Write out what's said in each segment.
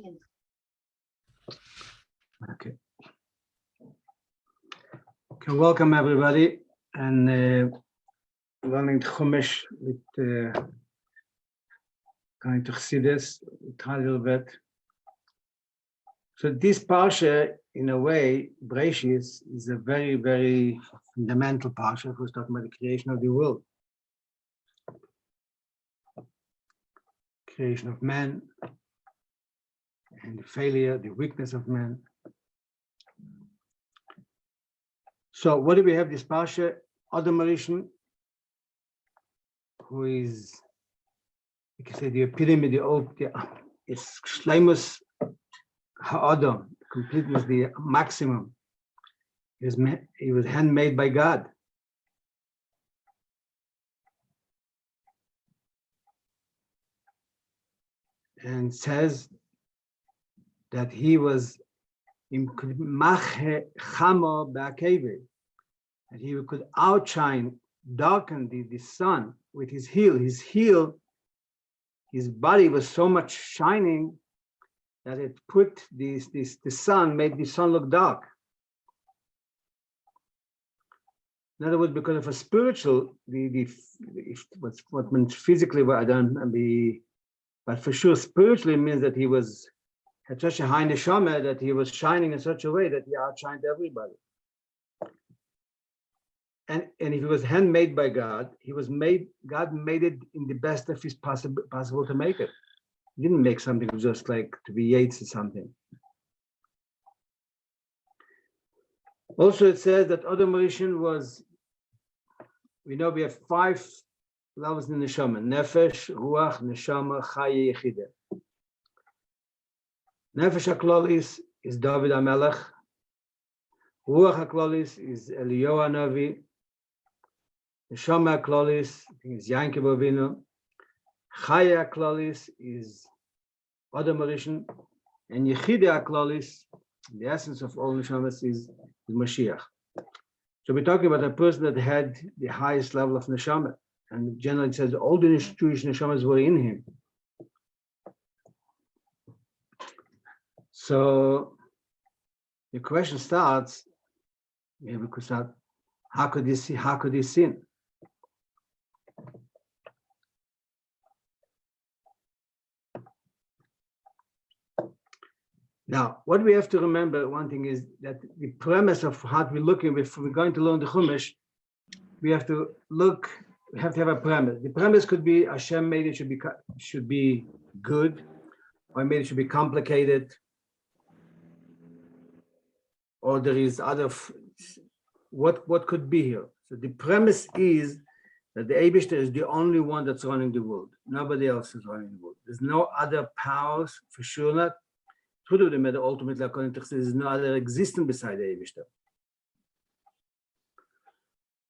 Okay. Okay, welcome everybody, and learning Chumash with going to Chassidus, try a little bit. So this Parsha, in a way, Beraishis, is a very, very fundamental Parsha. Who's talking about the creation of the world, creation of man, and the failure, the weakness of man. So what do we have this Parsha? Adam Rishon, who is, you can say, the epitome, it's Shleimus Ha'adam, completeness, the maximum. He was handmade by God. And says that he was that he could outshine, darken the sun with his heel. His body was so much shining that it put the sun, made the sun look dark. In other words, because of a spiritual, what meant physically, I don't be, but for sure spiritually means that he had such a high neshama that he was shining in such a way that he outshined everybody. And if he was handmade by God, God made it in the best of his possible to make it. He didn't make something just like to be Yates or something. Also, it says that Adam Rishon was, we know we have 5 levels in the neshama: nefesh, ruach, neshama, chaya, yechida. Nefesh HaKlolis is David HaMelech. Ruach HaKlolis is Eliyahu HaNavi. Neshama HaKlolis is Yankov Avinu. Chaya HaKlolis is Adam Rishon. And Yechida HaKlolis, the essence of all neshamas, is Mashiach. So we're talking about a person that had the highest level of neshama. And generally it says all the Jewish neshamas were in him. So the question starts, we could start, how could he sin? Now, what we have to remember, one thing is that the premise of how we're looking, if we're going to learn the Chumash, we have to have a premise. The premise could be Hashem made it should be good, or made it should be complicated, or there is other, what could be here? So the premise is that the Eibishter is the only one that's running the world. Nobody else is running the world. There's no other powers, for sure not. True of the matter, ultimately, according to Chassidus, there's no other existence beside the Eibishter.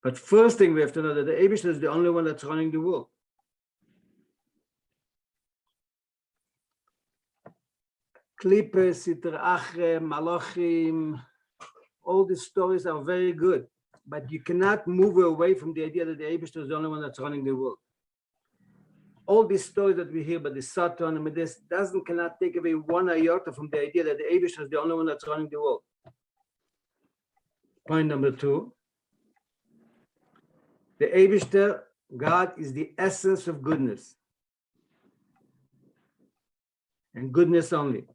But first thing we have to know that the Eibishter is the only one that's running the world. Klippe, Sitra Achre, Malachim, all these stories are very good, but you cannot move away from the idea that the Eibishter is the only one that's running the world. All these stories that we hear about the Satan and this cannot take away one iota from the idea that the Eibishter is the only one that's running the world. Point number 2. The Eibishter, God, is the essence of goodness. And goodness only.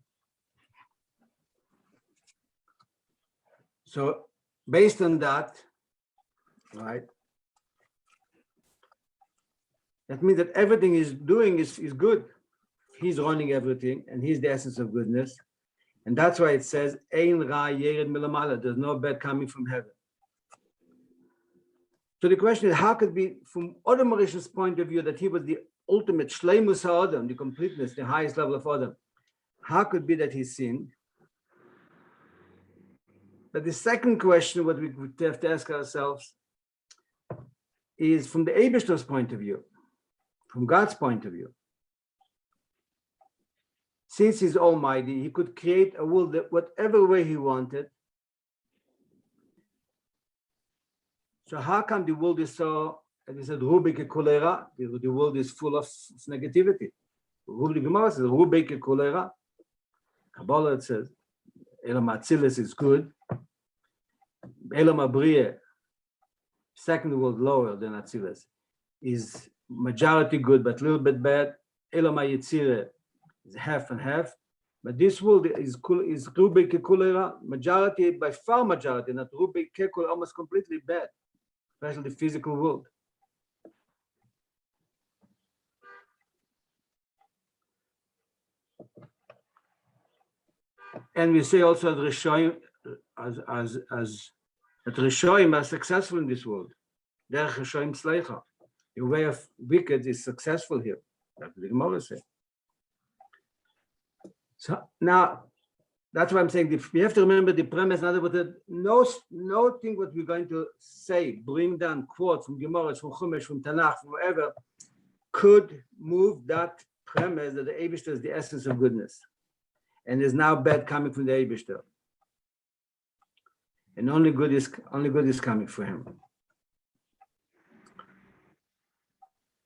So based on that, right, that means that everything he's doing is good. He's running everything, and he's the essence of goodness. And that's why it says, Ein ra yered milamala, there's no bad coming from heaven. So the question is, how could it be, from Adam Rishon's point of view, that he was the ultimate Shleimus HaAdam, the completeness, the highest level of Adam? How could it be that he sinned? But the second question, what we would have to ask ourselves, is from the Eibishter's point of view, from God's point of view. Since he's almighty, he could create a world that whatever way he wanted. So how come the world is so, as we said, Rubike Kolera, the world is full of negativity. The Gemara says, Rubike Kolera. Kabbalah it says, Elam Atzilus is good. Elam Abriya, second world lower than Atzilus, is majority good but a little bit bad. Elam Yitzire is half and half. But this world is Rubi Kekulera, majority, by far majority, not Rubi Kekul, almost completely bad, especially the physical world. And we say also that Rishoyim, as that Rishoyim are successful in this world. Derech Rishoyim Sleicha. The way of wicked is successful here. That's what the Gemara says. So now, that's why I'm saying we have to remember the premise. In other words, no thing what we're going to say, bring down quotes from Gemara, from Chumash, from Tanakh, from wherever, could move that premise that the Eibishter is the essence of goodness, and there's now bad coming from the Eibishter, and only good is coming for him.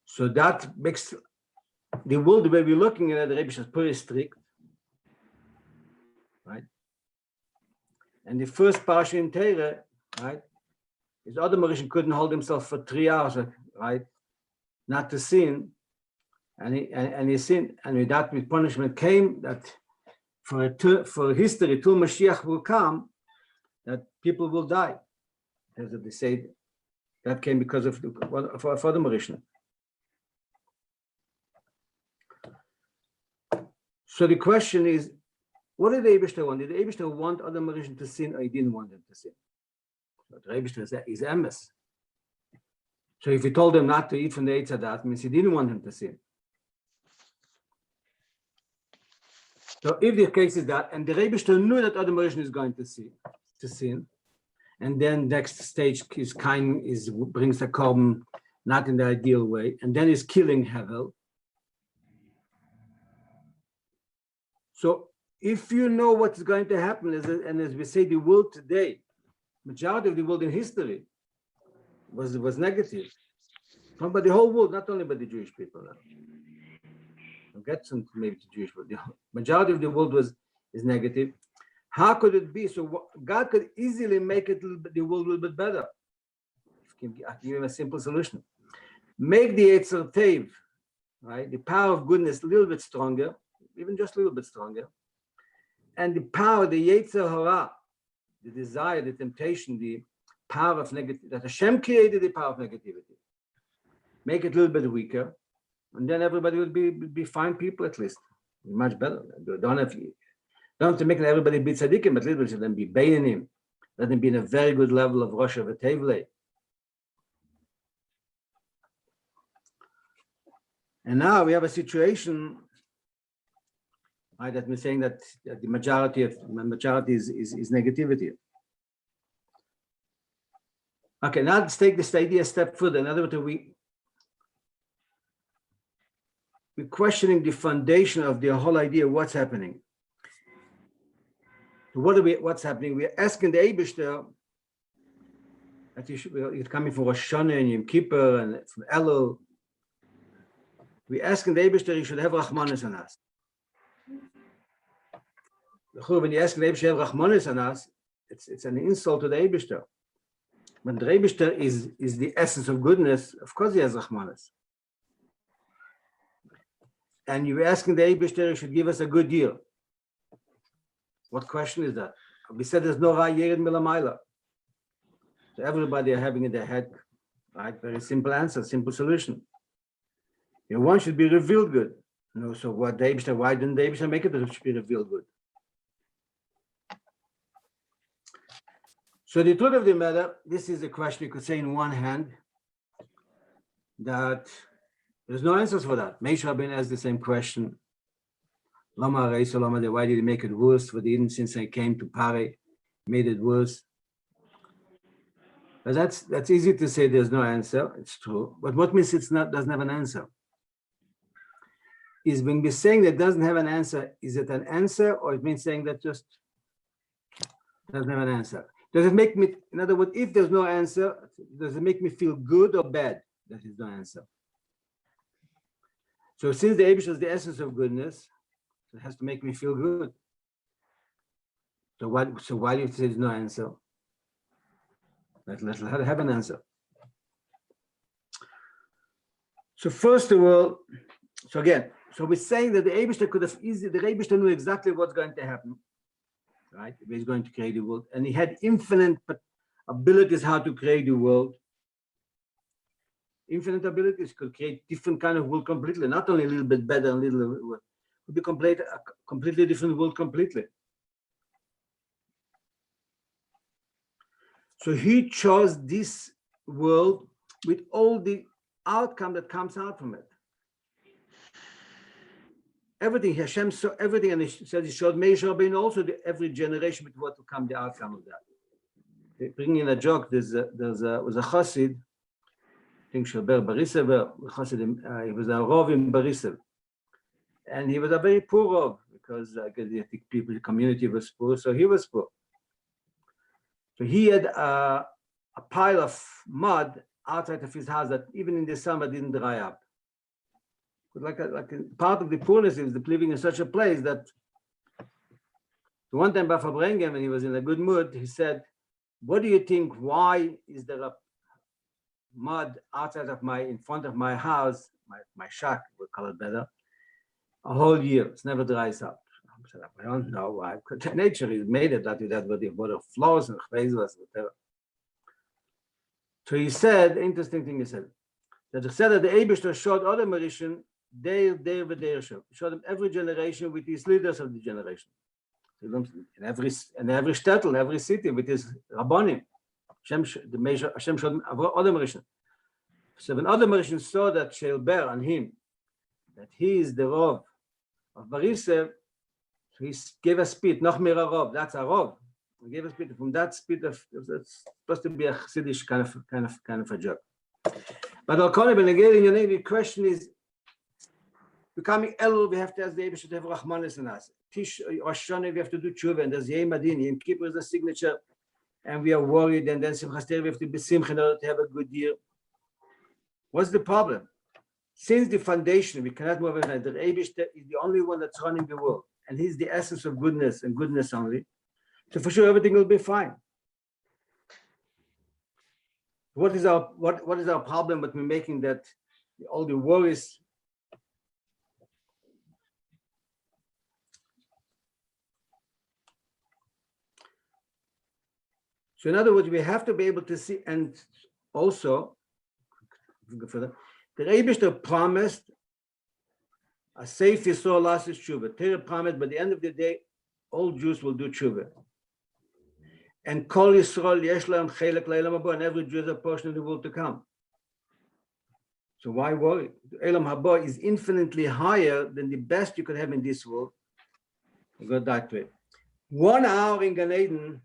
So that makes the world, the way we're looking at it, the Eibishter is pretty strict. Right, and the first parsha in Torah, right, is Adam Rishon couldn't hold himself for 3 hours, right, not to sin, and he sinned, and with that, with punishment came that for history till Mashiach will come, that people will die, as they say, that came because of Adam Rishon. So the question is, what did the Eibishter want? Did the Eibishter want Adam Rishon to sin, or he didn't want him to sin? But the Eibishter is emes. So if he told him not to eat from the Eitz Hadat, means he didn't want him to sin. So if the case is that, and the Eibishter knew that Adam Rishon is going to sin, and then next stage is brings the korban not in the ideal way, and then is killing Hevel. So if you know what's going to happen, and as we say, the world today, majority of the world in history was negative. Not by the whole world, not only by the Jewish people. I'll get some maybe to Jewish, but the majority of the world is negative. How could it be? So God could easily make it the world a little bit better. I'll give you a simple solution. Make the Yetzer Tov, right, the power of goodness, a little bit stronger, even just a little bit stronger. And the power, the Yetzer Hara, the desire, the temptation, the power of negativity, that Hashem created the power of negativity. Make it a little bit weaker, and then everybody will be fine people at least. Much better. Don't have to make everybody be tzaddikim, but little bit let them be beinim. Let them be in a very good level of Rosh Hashanah. And now we have a situation, right, that we're saying that the majority is negativity. Okay, now let's take this idea a step further. In other words, we're questioning the foundation of the whole idea of what's happening. What's happening? We're asking the Eibishter that you're coming from Rosh Hashanah and Yom Kippur and from Elul. We're asking the Eibishter you should have Rachmanis on us. When you ask the Eibishter to have Rachmanis on us, it's an insult to the Eibishter. When the Eibishter is the essence of goodness, of course he has Rachmanis. And you're asking the Eibishter you should give us a good deal. What question is that? We said there's no Ra Yered Milamayla. So everybody are having in their head, right? Very simple answer, simple solution. One should be revealed good. So what the Eibishter, why didn't the Eibishter make it that it should be revealed good? So the truth of the matter, this is a question you could say in one hand that there's no answers for that. Moshe Rabbeinu asked the same question. Lama Reisa, Lama, why did he make it worse for the Eden since they came to Pare, made it worse? But that's easy to say there's no answer, it's true. But what means doesn't have an answer? Is when we're saying that it doesn't have an answer, is it an answer or it means saying that just doesn't have an answer? Does it make me, in other words, if there's no answer, does it make me feel good or bad that there's no answer? So since the Eibishter is the essence of goodness, it has to make me feel good. So why do you say there's no answer? Let's have an answer. So first of all, so we're saying that the Eibishter could have easily, the Eibishter knew exactly what's going to happen, right? He's going to create the world, and he had infinite abilities how to create the world. Infinite abilities could create different kind of world completely, not only a little bit better, a little, could be a completely different world completely. So he chose this world with all the outcome that comes out from it. Everything, Hashem saw everything, and he said he showed Moshe Rabbeinu also every generation with what will come the outcome of that. They bring in a joke. Was a Chassid, I think Shalber Beraishis, Chassid. He was a Rov in Beraishis, and he was a very poor Rov because I think people, the community was poor, so he was poor. So he had a pile of mud outside of his house that even in the summer didn't dry up. Like a part of the poorness is living in such a place that one time by Fabrengen, when he was in a good mood, he said, "What do you think? Why is there a mud outside of in front of my house, my shack, we'll call it better, a whole year? It never dries up." I said, "I don't know why. Nature is made it that with the water flows and whatever." So he said, interesting thing he said, that he said that the Eibishter showed other Mauritian, they showed them every generation with his leaders of the generation. In every shtetl, in every city with his Rabbonim. Hashem showed them other Mauritian. So when other Mauritian saw that Sheilber on him, that he is the Rov of Beraishis, so he gave a speech, noch mehr a Rov, that's a Rov. He gave a speech from that speech of, it's supposed to be a Chassidish kind of a joke. But Al-Koni, when again, the question is, becoming Elul, we have to ask the Eibishter to have Rahmanis in us. Tish, Rosh Hashanah, we have to do tshuva, and there's Yom Adin, Yom Kippur is the signature, and we are worried, and then Simchas Torah, we have to be simcha in order to have a good year. What's the problem? Since the foundation, we cannot move on. The Eibishter is the only one that's running the world, and he's the essence of goodness and goodness only. So for sure, everything will be fine. What is our problem with me making that all the worries? So in other words, we have to be able to see, and also, the Eibishter promised a safe Yisrael last tshuva. Torah promised by the end of the day, all Jews will do tshuva. And Kol Yisrael yesh lahem chelek le'elam haba, and every Jew has a portion of the world to come. So why worry? Elam haba is infinitely higher than the best you could have in this world. Go that way. 1 hour in Gan Eden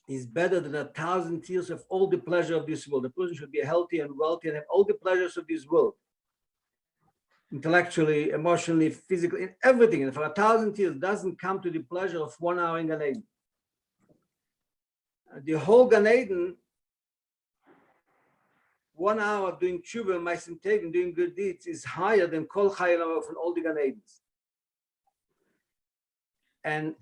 is better than 1,000 years of all the pleasure of this world. The person should be healthy and wealthy and have all the pleasures of this world. Intellectually, emotionally, physically, in everything. And for 1,000 years doesn't come to the pleasure of 1 hour in Gan Eden. The whole Gan Eden, 1 hour of doing tshuva, ma'asim tovim, doing good deeds, is higher than kol chayei olam from all the Gan Edens. And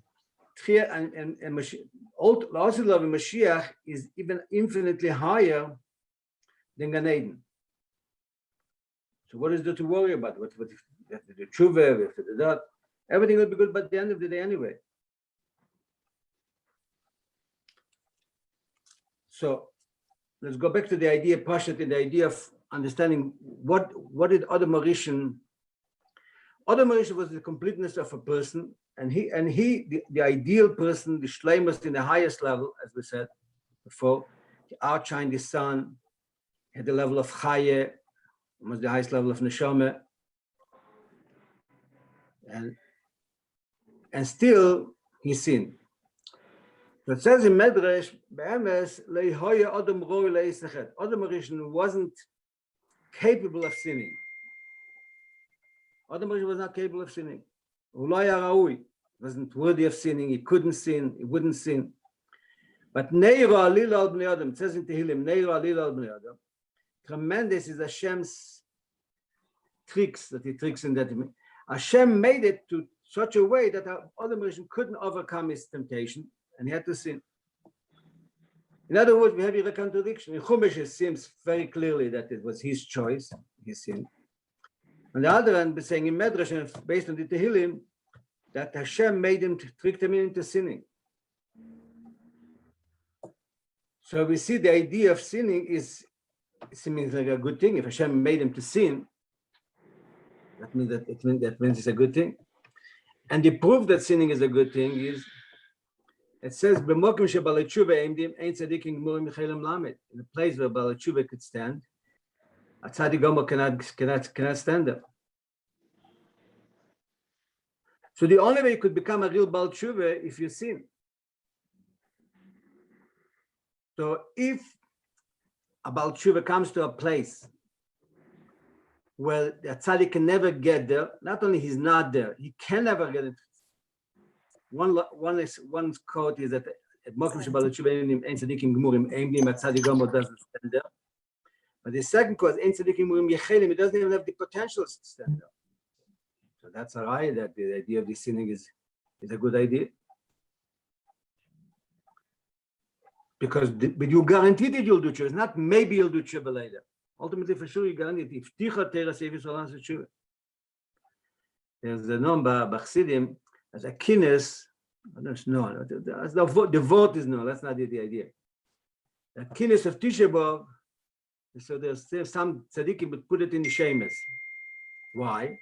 Mashiach is even infinitely higher than Gan Eden. So what is there to worry about? What if we have to do tshuva, we have to do that? Everything will be good by the end of the day anyway. So let's go back to the idea, Parshas, the idea of understanding what did Adam Mauritian. Adam Mauritian was the completeness of a person, and he the ideal person, the shleimus in the highest level, as we said before, he outshined the sun, had the level of Chayeh, almost the highest level of Neshama, and still he sinned. So it says in Medrash, Be'emes leihoya Adam roi leisachet. Adam Mauritian wasn't capable of sinning. Adam Mauritian was not capable of sinning. Ulai haraui, wasn't worthy of sinning. He couldn't sin. He wouldn't sin. But Neiro alila al bnei Adam. It says in Tehillim, Neiro alila al bnei Adam. Tremendous is Hashem's tricks that he tricks in that. Hashem made it to such a way that Adam Mauritian couldn't overcome his temptation. and he had to sin. In other words, we have here a contradiction. In Chumash, it seems very clearly that it was his choice, his sin. On the other hand, we're saying in Medrash, and based on the Tehillim, that Hashem made him, tricked him into sinning. So we see the idea of sinning is seems like a good thing. If Hashem made him to sin, that means it's a good thing. And the proof that sinning is a good thing is, it says, in the place where Baalei Tshuva could stand, a tzaddik gomer cannot stand up. So the only way you could become a real Baalei Tshuva if you sin. So if a Baalei Tshuva comes to a place where the tzaddik can never get there, not only he's not there, he can never get it. One quote is that Baalei Tshuva ein tzaddikim gemurim eimdim, a tzaddik gomer doesn't stand there. But the second quote, ein tzaddikim gemurim yechelim, he doesn't even have the potential to stand there. So that's a right, that the idea of the sinning is a good idea. But you guarantee that you'll do tshuva. It's not maybe you'll do tshuva later. Ultimately, for sure, you guarantee it. If ticha teira seifis will answer tshuva. There's a number by Chassidim as a kines. I don't know. The vote is no. That's not the idea. The kines of Tisha B'Av. So there's some tzaddikim would put it in the shemes. Why?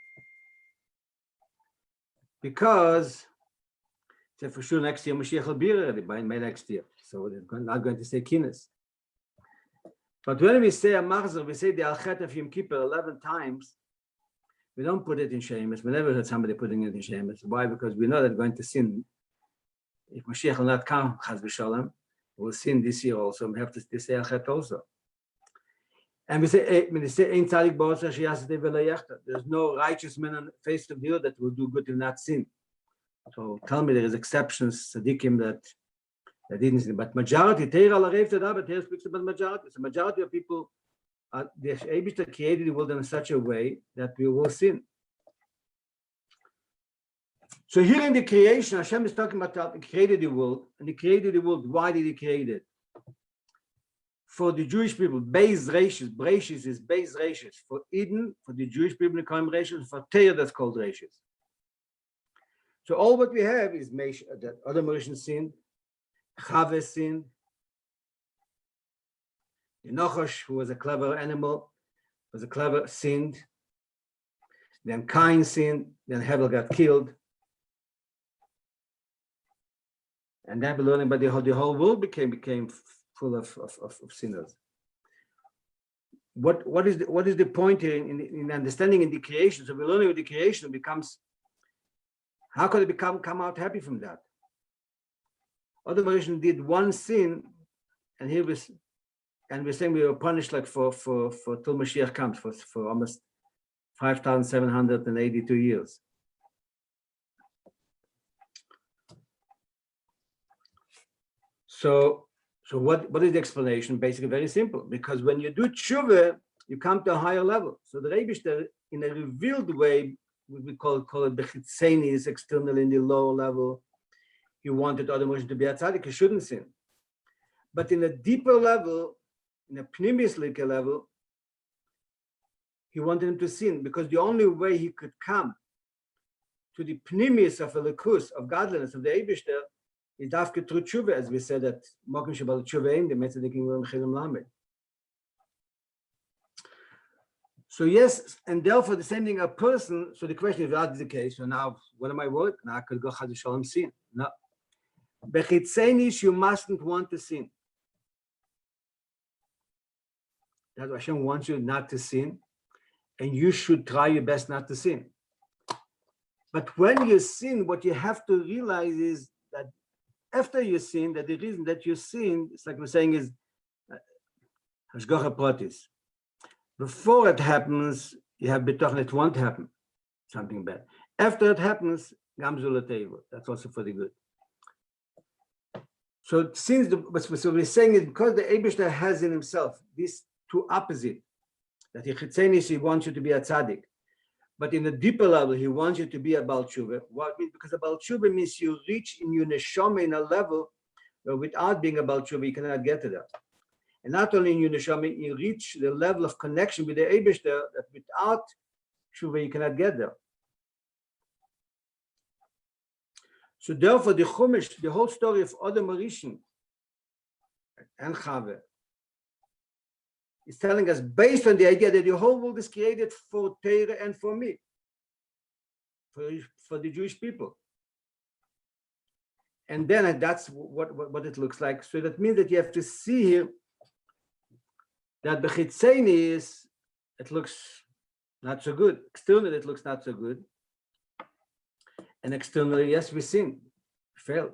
Because for sure next year Mashiach will be ready by next year. So we're not going to say kines. But when we say a machzor, we say the Al-Chet of Yom Kippur 11 times. We don't put it in shemes. We never heard somebody putting it in shemes. Why? Because we know that we're going to sin. If Mashiach will not come, Chaz v'Shalom, we'll sin this year also. We have to say Al-Chet also. And we say, when they say, Ein Tzadik Ba'osa Sheyaseh V'lo Yachta, there's no righteous man on the face of the earth that will do good and not sin. So tell me there is exceptions, tzaddikim that didn't sin. But majority, Teira L'Reif Tada, but Teira speaks about majority. So majority of people, the Eibishter created the world in such a way that we will sin. So here in the creation, Hashem is talking about He created the world, and He created the world. Why did He create it? For the Jewish people, Beraishis is Beraishis. For Eden, for the Jewish people, call Beraishis. For Torah, that's called Beraishis. So all what we have is that other Mauritian sinned, Chava sinned, Enochosh, who was a clever animal, sinned. Then Cain sinned. Then Hevel got killed. And then we're learning about the whole world became full of sinners. What is the point here in understanding in the creation? So we're learning with the creation becomes, how could it come out happy from that? Other Mauritians did one sin, and we're saying we were punished like for till Mashiach comes for almost 5,782 years. So what is the explanation? Basically very simple. Because when you do tshuva, you come to a higher level. So the Rebbe, in a revealed way, we call it bechitzeni, is external in the lower level. He wanted other Moshe to be a tzaddik, he shouldn't sin. But in a deeper level, in a pnimis level, he wanted him to sin, because the only way he could come to the pnimis of a lekus, of godliness, of the Eibishter, is dafke through tshuva, as we said that Mokim Shabbat Tshuva the Metzadikim Rom Chelim Lamed. So yes, and therefore the same thing a person. So the question is, that is the case. So now, what am I worried? Now I could go Chad Shalom sin. No, bechitzenish, you mustn't want to sin. That Hashem wants you not to sin, and you should try your best not to sin. But when you sin, what you have to realize is that after you sin, that the reason that you sin, it's like we're saying, is hashgacha pratis. Before it happens, you have betochen it won't happen, something bad. After it happens, gamzul teiva. That's also for the good. So since what we're saying is because the Eibishter has in himself these two opposite, that he wants you to be a tzaddik, but in a deeper level, he wants you to be a Baal Tshuva. What means? Because a Baal Tshuva means you reach in your neshama in a level But without being about tshuva, you cannot get to that. And not only in your neshama, you reach the level of connection with the Eibishter that without tshuva, you cannot get there. So therefore, the Chumash, the whole story of Adam Rishon and Chava, is telling us, based on the idea that the whole world is created for Torah and for me, for the Jewish people. And then that's what it looks like. So that means that you have to see here that Bechitzeni is, it looks not so good. Externally, it looks not so good. And externally, yes, we sin, fail.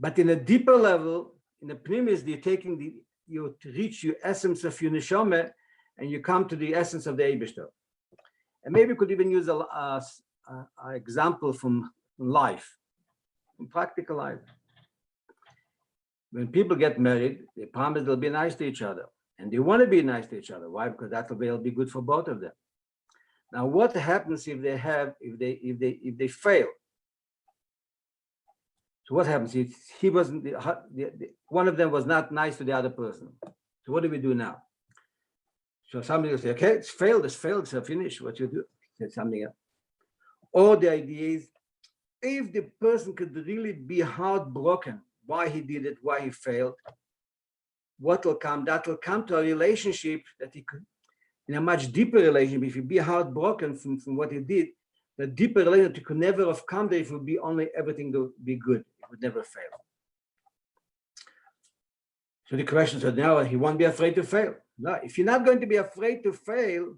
But in a deeper level, in the pnimis, you reach your essence of your neshama, and you come to the essence of the Eibishter. And maybe we could even use an example from life, from practical life. When people get married, they promise they'll be nice to each other, and they want to be nice to each other. Why? Because that will be good for both of them. Now, what happens if they fail? So what happens if he wasn't one of them was not nice to the other person? So what do we do now? So somebody will say, okay, it's failed, so finish what you do. Say something else. Or the idea is, if the person could really be heartbroken, why he did it, why he failed, what will come? That will come to a relationship that he could, in a much deeper relationship, if he be heartbroken from what he did, the deeper relationship could never have come there if it would be only everything to be good. It would never fail. So the question is, now he won't be afraid to fail. No, if you're not going to be afraid to fail,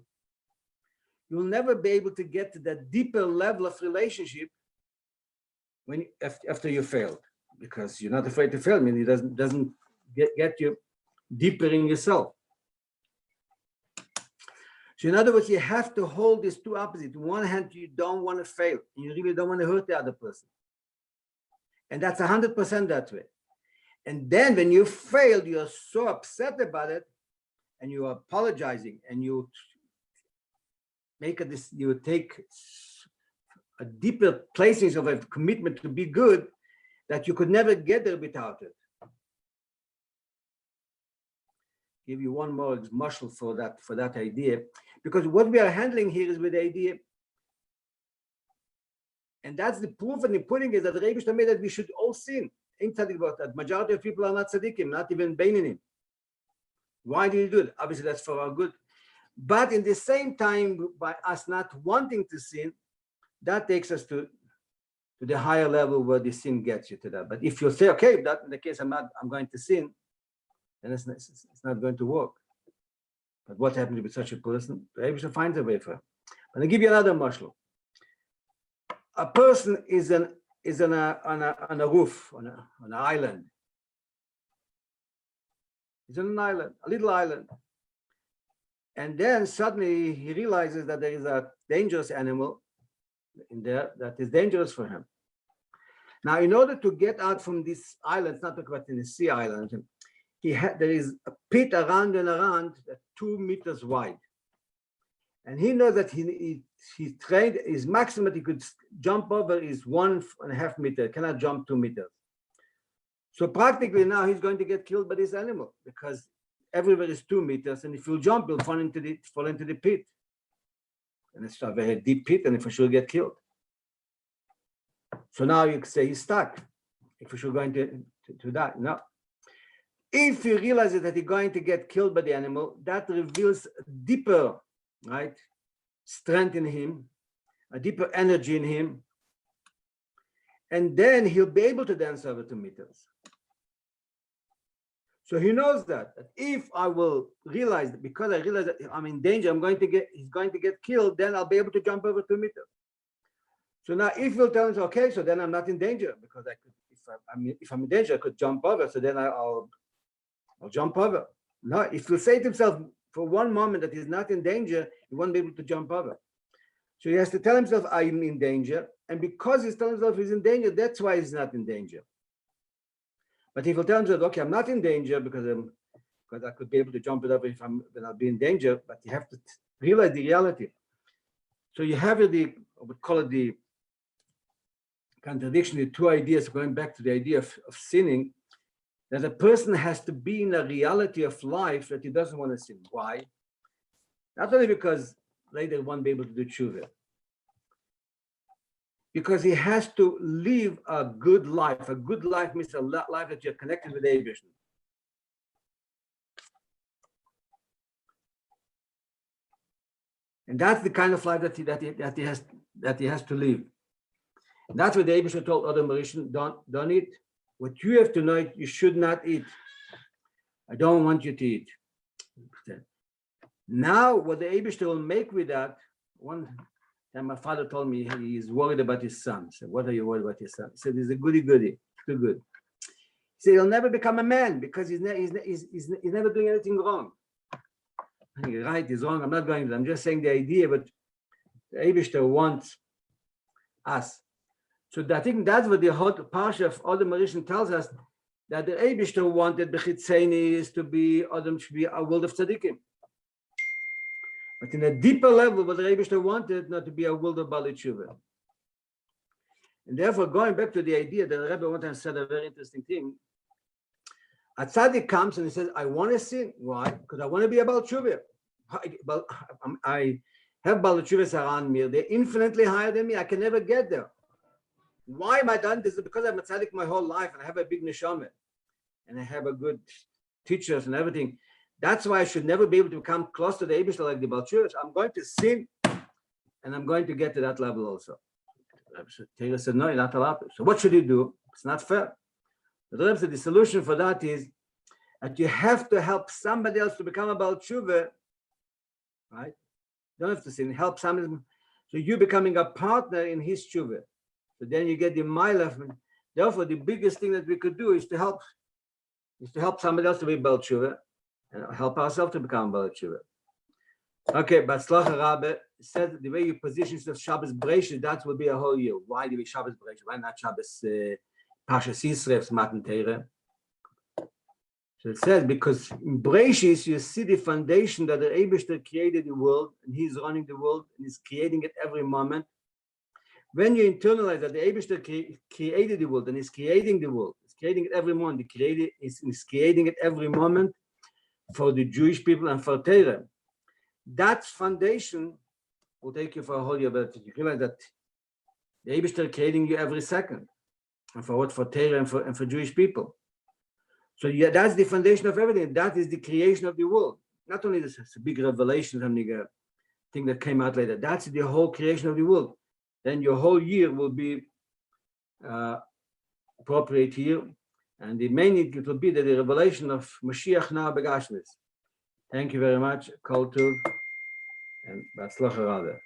you'll never be able to get to that deeper level of relationship after you failed, because you're not afraid to fail. I mean, it doesn't get you deeper in yourself. So in other words, you have to hold these two opposites. On one hand, you don't want to fail. You really don't want to hurt the other person. And that's 100% that way. And then when you failed, you're so upset about it, and you're apologizing, and you take a deeper placing of a commitment to be good that you could never get there without it. Give you one more muscle for that idea, because what we are handling here is with the idea, and that's the proof and the pudding is that the Rebbe made that we should all sin. Ain't tzaddik about that. Majority of people are not tzaddikim, not even beinim. Why do you do it? Obviously, that's for our good. But in the same time, by us not wanting to sin, that takes us to the higher level where the sin gets you to that. But if you say, okay, that in the case I'm going to sin, then it's not going to work. But what happens with such a person? The Rebbe finds a way for him. But I'll give you another mashal. A person is on a roof, on an island. He's on an island, a little island. And then suddenly he realizes that there is a dangerous animal in there that is dangerous for him. Now, in order to get out from this island, it's not talking about in the sea island, there is a pit around and around 2 meters wide. And he knows that he trained, his maximum that he could jump over is 1.5 meters, cannot jump 2 meters. So practically now he's going to get killed by this animal because everywhere is 2 meters, and if you jump, you'll fall into the pit. And it's a very deep pit, and for sure get killed. So now you could say he's stuck. If for sure going to die. No. If you realize that he's going to get killed by the animal, that reveals a deeper, right, strength in him, a deeper energy in him, and then he'll be able to dance over 2 meters. So he knows that if I will realize that, because I realize that I'm in danger, he's going to get killed, then I'll be able to jump over 2 meters. So now if you'll tell him, okay, so then I'm not in danger, because I could, if I'm in danger, I could jump over, so then I'll jump over. No, if he'll say to himself for one moment that he's not in danger, he won't be able to jump over. So he has to tell himself, I'm in danger, and because he's telling himself he's in danger, that's why he's not in danger. But if he'll tell himself, okay, I'm not in danger because I could be able to jump it over when I'll be in danger, but you have to realize the reality. So you have I would call it contradiction, the two ideas, going back to the idea of sinning, that a person has to be in a reality of life that he doesn't want to sin. Why? Not only because later he won't be able to do tshuva, because he has to live a good life. A good life means a life that you're connected with the Eibishter. And that's the kind of life that he has to live. And that's what the Eibishter told Adam Rishon, don't eat. What you have to know, you should not eat. I don't want you to eat. Now, what the Eibishter will make with that, one time my father told me he's worried about his son. I said, what are you worried about his son? He said, he's a goody-goody, too good. He said, he'll never become a man because he's never doing anything wrong. He's right, he's wrong, I'm not going to, I'm just saying the idea, but the Eibishter wants us. So I think that's what the whole Parsha of Adam Rishon tells us, that the Eibishter wanted Bechitzeni is to be Adam, should be a world of tzaddikim. But in a deeper level, what the Eibishter wanted, not to be a world of Baalei Tshuva. And therefore, going back to the idea that the Rabbi one time said a very interesting thing. A tzaddik comes and he says, I want to sin. Why? Because I want to be a Baalei Tshuva. I have Baalei Tshuvas around me. They're infinitely higher than me. I can never get there. Why am I done this? Because I'm a tzaddik my whole life and I have a big neshama and I have a good teachers and everything. That's why I should never be able to come close to the Eibishter like the Baalei Tshuvas. I'm going to sin and I'm going to get to that level also. Taylor said, no, you're not allowed to. So what should you do? It's not fair. The Rebbe said the solution for that is that you have to help somebody else to become a Baalei Tshuva, right? You don't have to sin, help somebody. So you're becoming a partner in his tshuva. So then you get the ma'ilef. Therefore, the biggest thing that we could do is to help somebody else to be Baalei Tshuva and help ourselves to become Baalei Tshuva. Okay, but Rabbi said the way you position yourself Shabbos Beraishis, that will be a whole year. Why do we Shabbos Beraishis? Why not Shabbos Parshas Yisref's Matan Torah? So it says, because in Beraishis you see the foundation that the Eibishter created the world and he's running the world and he's creating it every moment. When you internalize that the Eibishter created the world and he's creating the world, he's creating it every moment, he's creating it every moment for the Jewish people and for Torah. That foundation will take you for a whole year, but you realize that the Eibishter creating you every second. And for what? For Torah and for Jewish people. So yeah, that's the foundation of everything. That is the creation of the world. Not only this is a big revelation, something thing that came out later. That's the whole creation of the world. Then your whole year will be appropriate here. And the main it will be the revelation of Mashiach now Beraishis. Thank you very much. Kol Tov and Batzlacha Rabbi.